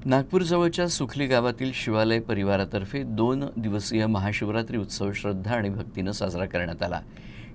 नागपूरजवळच्या सुखली गावातील शिवालय परिवारातर्फे 2 दिवसीय महाशिवरात्री उत्सव श्रद्धा आणि भक्तीनं साजरा करण्यात आला।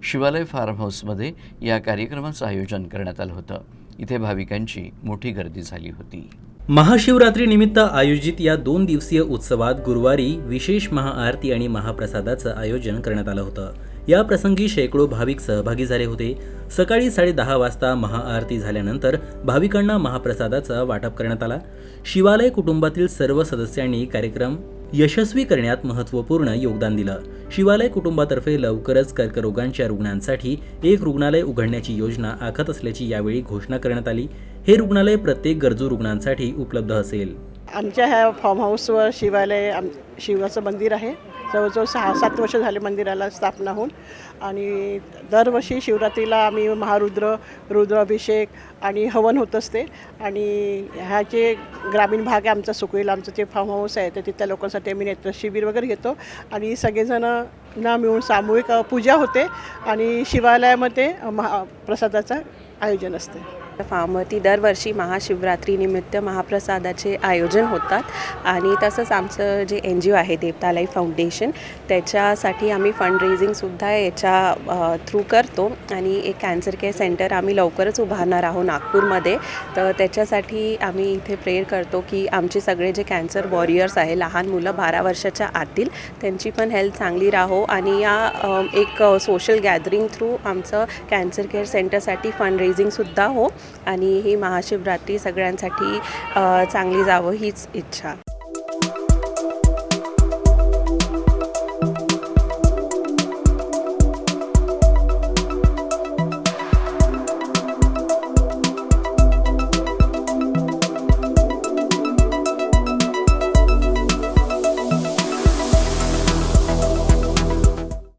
शिवालय फार्म हाऊसमध्ये या कार्यक्रमाचं आयोजन करण्यात आलं होतं। इथे भाविकांची मोठी गर्दी झाली होती। महाशिवरात्री निमित्त आयोजित या 2 दिवसीय उत्सवात गुरुवारी विशेष महाआरती आणि महाप्रसादाचं आयोजन करण्यात आलं होतं। या प्रसंगी शेकडो भाविक सहभागी झाले होते। सकाळी 10:30 वाजता महाआरती झाल्यानंतर भाविकांना महाप्रसादाचा वाटप करण्यात आला। शिवालय कुटुंबातील सर्व सदस्यांनी कार्यक्रम यशस्वी करण्यात महत्त्वपूर्ण योगदान दिलं। शिवालय कुटुंबातर्फे लवकरच कर्करोगांच्या रुग्णांसाठी एक रुग्णालय उघडण्याची योजना आखत असल्याची यावेळी घोषणा करण्यात आली। हे रुग्णालय प्रत्येक गरजू रुग्णांसाठी उपलब्ध असेल। आमच्या ह्या फार्म हाऊसवर शिवालय शिवाचं मंदिर आहे। जवळजवळ 6-7 वर्ष झाले मंदिराला स्थापना होऊन, आणि दरवर्षी शिवरात्रीला आम्ही रुद्राभिषेक आणि हवन होत असते। आणि ह्या जे ग्रामीण भाग आहे आमचा सुकळीला, आमचं जे फार्म हाऊस आहे तर तिथल्या लोकांसाठी आम्ही नेत्र शिबिर वगैरे घेतो आणि सगळेजणं मिळून सामूहिक पूजा होते आणि शिवालयामध्ये महाप्रसादाचं आयोजन असते। फार्मवरती दरवर्षी महाशिवरात्रीनिमित्त महाप्रसादाचे आयोजन होतात आणि तसंच आमचं जे NGO आहे देवता लाईफ फाउंडेशन, त्याच्यासाठी आम्ही फंडरेझिंगसुद्धा याच्या थ्रू करतो आणि एक कॅन्सर केअर सेंटर आम्ही लवकरच उभारणार आहोत नागपूरमध्ये। तर त्याच्यासाठी आम्ही इथे प्रेयर करतो की आमचे सगळे जे कॅन्सर वॉरियर्स आहे, लहान मुलं 12 वर्षाच्या आतील, त्यांची पण हेल्थ चांगली राहो आणि या एक सोशल गॅदरिंग थ्रू आमचं कॅन्सर केअर सेंटरसाठी फंडरेझिंगसुद्धा हो आणि ही महाशिवरात्री सगळ्यांसाठी चांगली जावं हीच इच्छा।